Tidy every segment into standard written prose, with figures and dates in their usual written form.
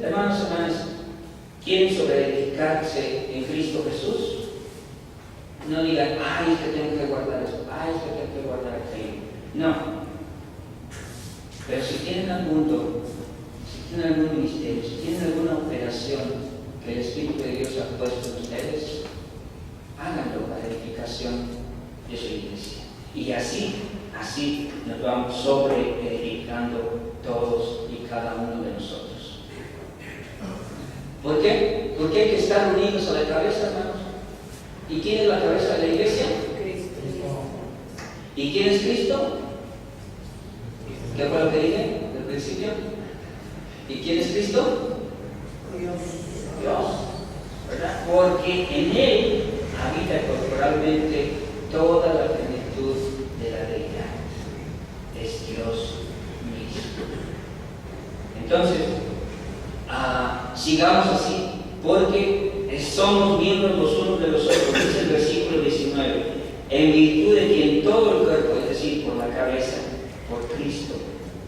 hermanos, hermanas, quieren sobreedificarse en Cristo Jesús, no digan, ay, es que tengo que guardar esto, ay, es que tengo que guardar aquello. No. Pero si tienen algún don, si tienen algún ministerio, si tienen alguna operación que el Espíritu de Dios ha puesto en ustedes, háganlo para edificación de su iglesia. Y así nos vamos sobreedificando todos y cada uno de nosotros. ¿Por qué? Porque hay que estar unidos a la cabeza, hermanos. ¿Y quién es la cabeza de la iglesia? Cristo. ¿Y quién es Cristo? ¿Qué fue lo que dije al principio? ¿Y quién es Cristo? Dios, ¿verdad? Porque en Él habita corporalmente toda la plenitud de la deidad. Es Dios mismo. Entonces, sigamos así, porque somos miembros los unos de los otros, dice el versículo 19, en virtud de quien todo el cuerpo, es decir, por la cabeza, por Cristo,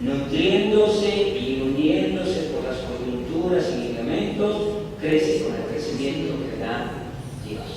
nutriéndose y uniéndose por las coyunturas y ligamentos, crece con el crecimiento que da Dios.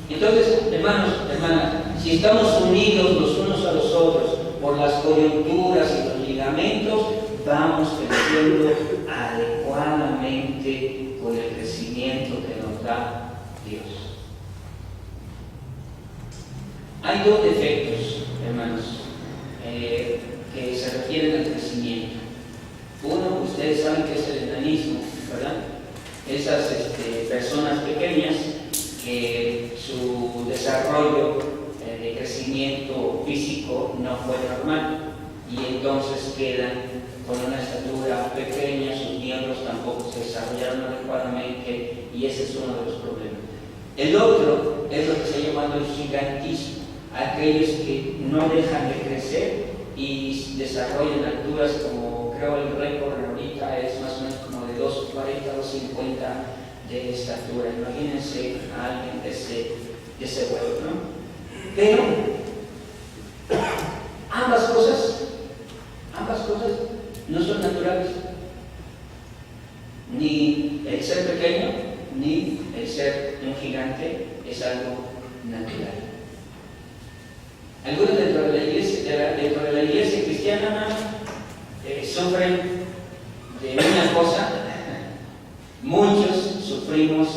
Entonces, hermanos, hermanas, si estamos unidos los unos a los otros por las coyunturas y los ligamentos, vamos creciendo adecuadamente con el crecimiento que nos da Dios. Hay dos defectos, hermanos, que se refieren al crecimiento. Uno, ustedes saben que es el enanismo, ¿verdad? Esas personas pequeñas que su desarrollo de crecimiento físico no fue normal y entonces quedan con una estatura pequeña, sus miembros tampoco se desarrollaron adecuadamente y ese es uno de los problemas. El otro es lo que se llama el gigantismo, aquellos que no dejan de crecer y desarrollan alturas como, creo el récord ahorita es más o menos como de 2.40, 2.50 de estatura. Imagínense a alguien de ese vuelo, ¿no? Pero ambas cosas no son naturales. Ni el ser pequeño, ni el ser un gigante es algo natural. Algunos dentro de la iglesia cristiana sufren de una cosa. Muchos sufrimos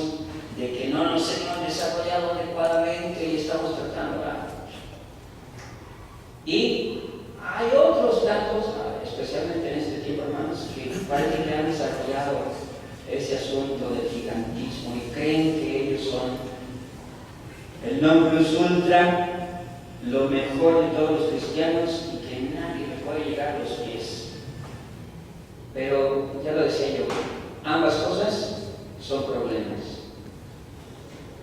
de que no nos hemos desarrollado adecuadamente y estamos tratando algo. Y hay otros tantos, especialmente en este tiempo, hermanos, que parece que han desarrollado ese asunto del gigantismo y creen que ellos son el non plus ultra, lo mejor de todos los cristianos y que nadie le puede llegar a los pies. Pero ya lo decía yo, ambas cosas son problemas.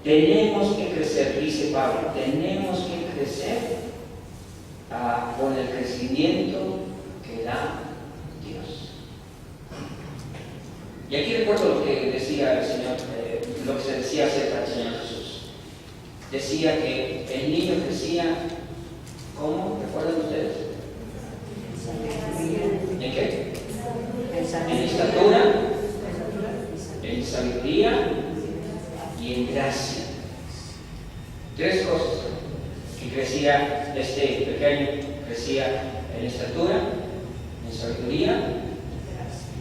Tenemos que crecer, dice Pablo, tenemos que crecer con el crecimiento que da Dios. Y aquí recuerdo lo que decía el Señor, lo que se decía acerca del Señor Jesús. Decía que el niño crecía, ¿cómo? ¿Recuerdan ustedes? ¿En qué? En estatura, en sabiduría y en gracia. Tres cosas. Que crecía pequeño, crecía en estatura, en sabiduría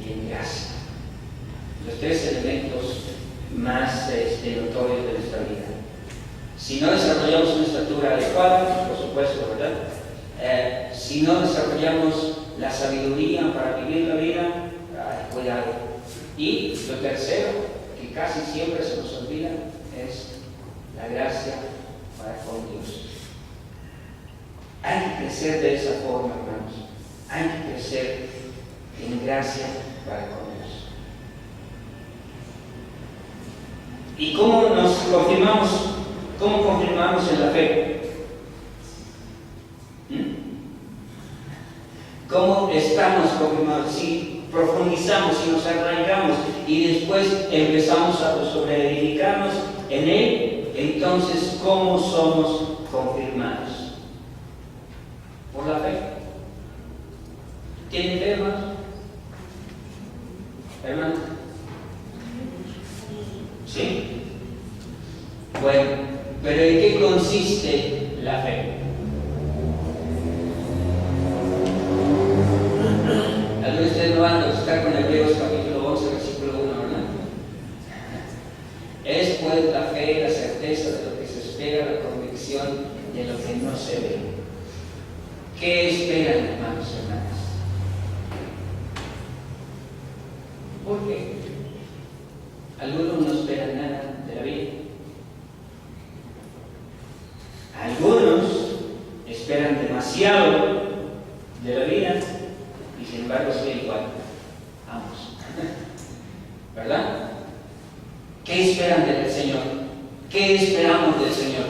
y en gracia. Los tres elementos más notorios de nuestra vida. Si no desarrollamos una estatura adecuada, por supuesto, ¿verdad? Si no desarrollamos la sabiduría para vivir la vida, cuidado. Y lo tercero, que casi siempre se nos olvida, es la gracia para con Dios. Hay que crecer de esa forma, hermanos. Hay que crecer en gracia para con Dios. ¿Y cómo nos confirmamos? ¿Cómo confirmamos en la fe? ¿Cómo estamos confirmados? Si profundizamos, si nos arraigamos y después empezamos a sobreedificarnos en Él, entonces, ¿cómo somos confirmados? Por la fe. ¿Tienen fe, hermanos? Hermanos, ¿Sí? Bueno, pero ¿en qué consiste la fe? Algunos de ustedes no van a buscar con Hebreos capítulo 11, versículo 1, ¿verdad? Es pues la fe, la certeza de lo que se espera, la convicción de lo que no se ve. ¿Qué esperan, hermanos y hermanas? ¿Por qué? Algunos no esperan nada de la vida. Algunos esperan demasiado de la vida y sin embargo soy igual. Ambos. ¿Verdad? ¿Qué esperan del Señor? ¿Qué esperamos del Señor?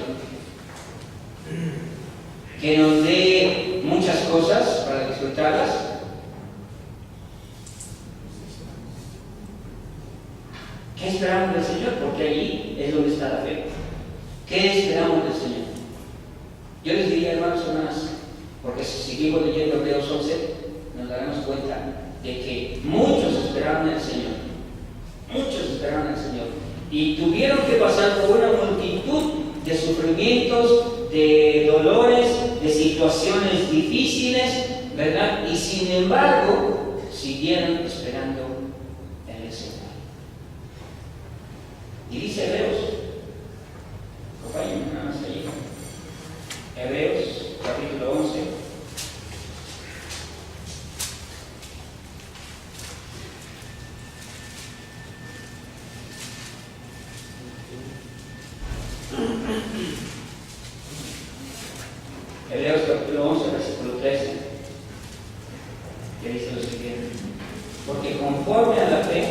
¿Que nos dé muchas cosas para disfrutarlas? ¿Qué esperamos del Señor? Porque allí es donde está la fe. ¿Qué esperamos del Señor? Yo les diría, hermanos y hermanas, porque si seguimos leyendo Hebreos 11, nos daremos cuenta de que muchos esperaban al Señor. Muchos esperaban al Señor. Y tuvieron que pasar por una multitud de sufrimientos, de dolores, de situaciones difíciles, ¿verdad? Y sin embargo, siguieron esperando en el Señor. Y dice Hebreos, acompáñenme nada más allí. Hebreos, capítulo 11. Hebreos, capítulo 11, versículo 13. Que dice lo siguiente: porque conforme a la fe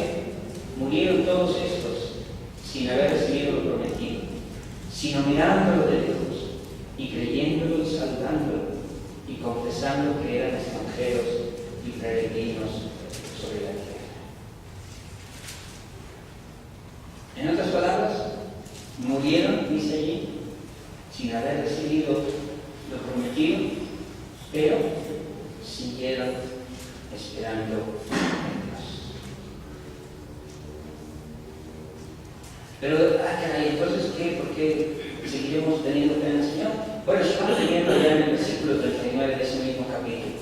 murieron todos estos sin haber recibido lo prometido, sino mirándolo de lejos y creyéndolo y saludándolo y confesando que eran extranjeros y peregrinos sobre la tierra. En otras palabras, murieron, dice allí, sin haber recibido lo prometido, pero siguieron esperando en Dios. Pero, caray, entonces, ¿qué? ¿Por qué seguiremos teniendo fe en el Señor? Bueno, estamos leyendo ya en el versículo 39 de ese mismo capítulo.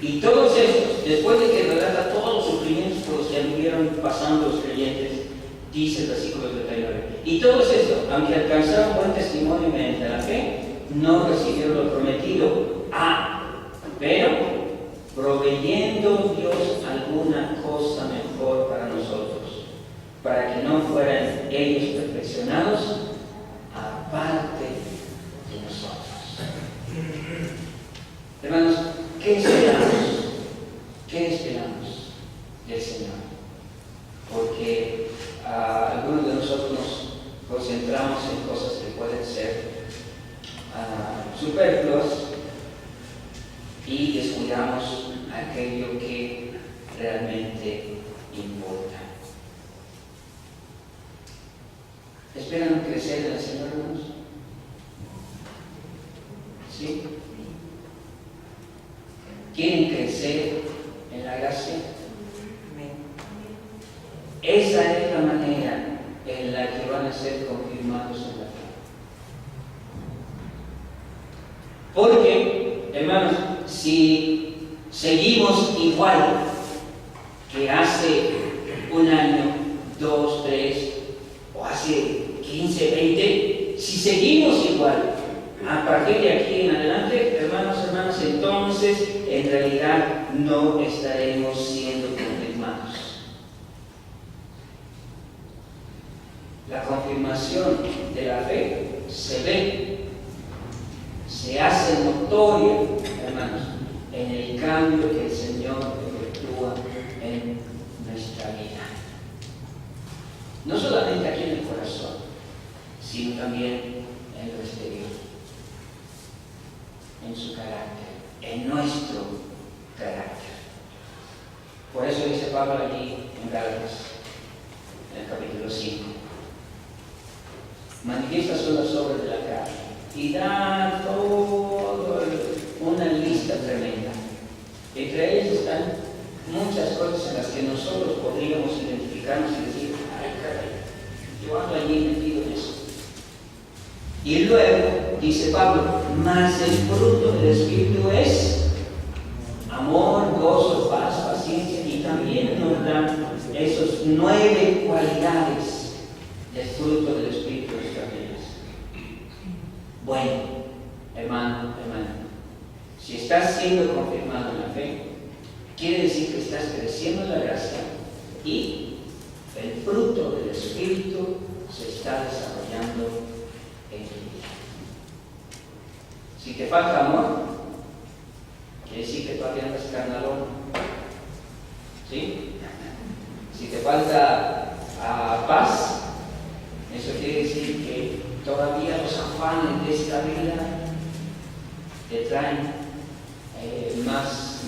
Y todos estos, después de que relata todos los sufrimientos por los que anduvieron pasando los creyentes, dice el versículo 39, y todos estos, aunque alcanzaron buen testimonio mediante la fe, no recibieron lo prometido. Pero proveyendo Dios alguna cosa mejor para nosotros, para que no fueran ellos perfeccionados aparte de nosotros. Hermanos, ¿qué esperamos? ¿Qué esperamos del Señor? Porque algunos de nosotros nos concentramos en cosas que pueden ser superfluas y descuidamos aquello que realmente importa. ¿Esperan crecer en el Señor, hermanos? ¿Sí? ¿Quieren crecer en la gracia? Esa es la manera en la que van a ser confirmados en la fe. Porque, hermanos, si seguimos igual que hace un año, 2, 3, o hace 15, 20, si seguimos igual, a partir de aquí en adelante, hermanos, hermanas, entonces en realidad no estaremos siendo confirmados. La confirmación de la fe se ve, se hace notoria, hermanos, en el cambio que el Señor efectúa en nuestra vida. No solamente aquí en el corazón, sino también en lo exterior, en su carácter, en nuestro carácter. Por eso dice Pablo allí en Gálatas, en el capítulo 5. Manifiestas son las obras de la carne, y da toda una lista tremenda. Entre ellas están muchas cosas en las que nosotros podríamos identificarnos y decir: ay, caray, yo Y luego, dice Pablo, mas el fruto del Espíritu es amor, gozo, paz, paciencia, y también nos dan esos 9 cualidades del fruto del Espíritu de nuestras vidas. Bueno, hermano, si estás siendo confirmado en la fe, quiere decir que estás creciendo en la gracia y el fruto del Espíritu se está desarrollando en tu vida. Si te falta amor, quiere decir que todavía andas carnalón. ¿Sí? Si te falta paz, eso quiere decir que todavía los afanes de esta vida te traen más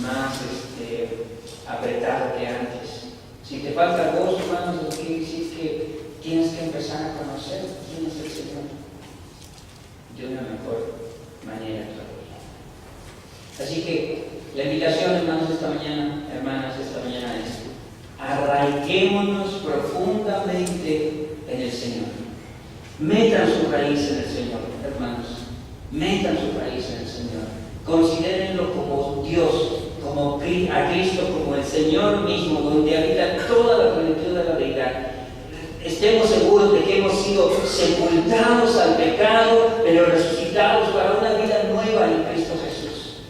apretado que antes. Si te falta gozo, hermanos, eso quiere decir que tienes que empezar a conocer quién es el Señor de una mejor manera todavía. Así que la invitación, hermanos, hermanas, esta mañana es: arraiguémonos profundamente en el Señor. Metan su raíz en el Señor, hermanos. Metan su raíz en el Señor. Considérenlo como Dios, como a Cristo, como el Señor mismo, donde habita toda la plenitud de la deidad. Estemos seguros de que hemos sido sepultados al pecado, pero resucitados para una vida nueva en Cristo Jesús.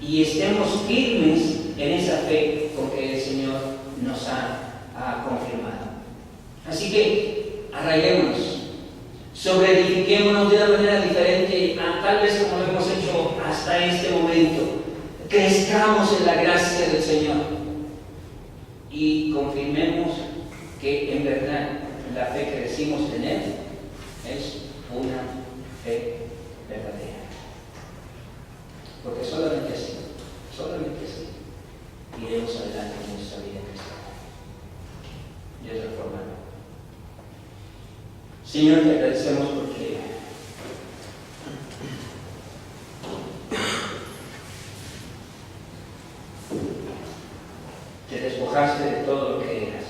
Y estemos firmes en esa fe porque el Señor nos ha confirmado. Así que arraiguémonos, sobreedifiquémonos de una manera diferente, tal vez como lo hemos hecho hasta este momento. Crezcamos en la gracia del Señor y confirmemos que en verdad la fe que decimos tener es una fe verdadera. Porque solamente así iremos adelante en nuestra vida cristiana. De otra forma no. Señor, te agradecemos porque te despojaste de todo lo que eras,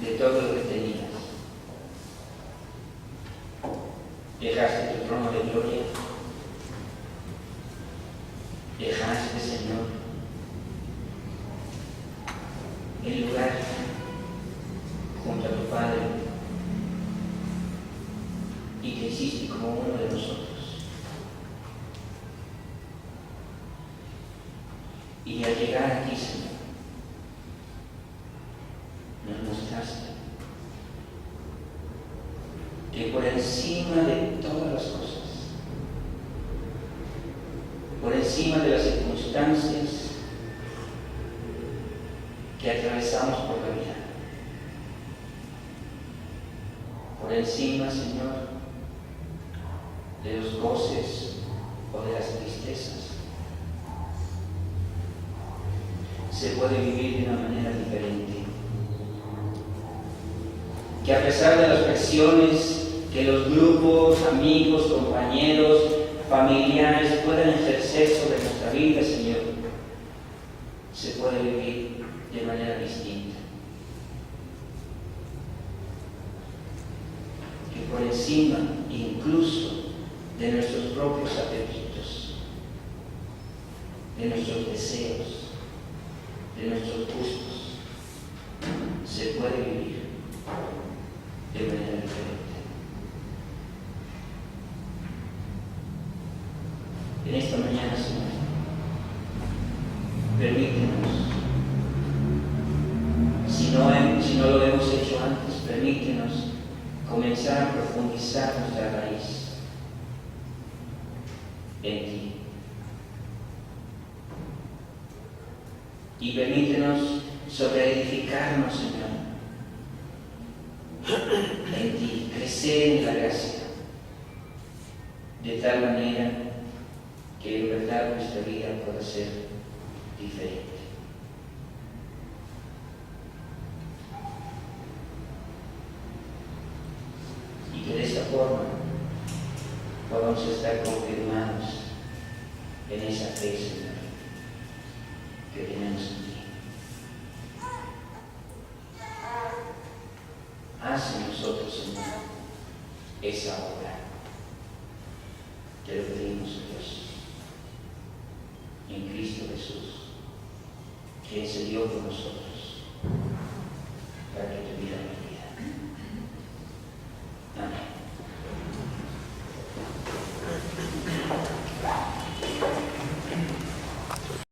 de todo lo que tenías. Dejaste tu trono de gloria. Dejaste, Señor, el lugar junto a tu Padre y te hiciste como uno de nosotros. Y al llegar aquí, Señor, nos mostraste que por encima de todas las cosas, por encima de las circunstancias que atravesamos por la vida, por encima, Señor, de los goces o de las tristezas, se puede vivir de una manera diferente. Que a pesar de las presiones que los grupos, amigos, compañeros, familiares puedan ejercer sobre nuestra vida, Señor, se puede vivir de manera distinta. Que por encima, incluso, de nuestros propios apetitos, de nuestros deseos, de nuestros gustos, se puede vivir de manera diferente. En esta mañana, Señor, permítenos, si no lo hemos hecho antes, permítenos comenzar a profundizar nuestra raíz en ti. Y permítenos sobreedificarnos, Señor, en ti, crecer en la gracia, de tal manera que en verdad nuestra vida pueda ser diferente. Y que de esta forma podamos estar confirmados en esa fe, Señor, que tenemos en ti. Hazme esa obra. Te lo pedimos, Dios, en Cristo Jesús, quien se dio por nosotros.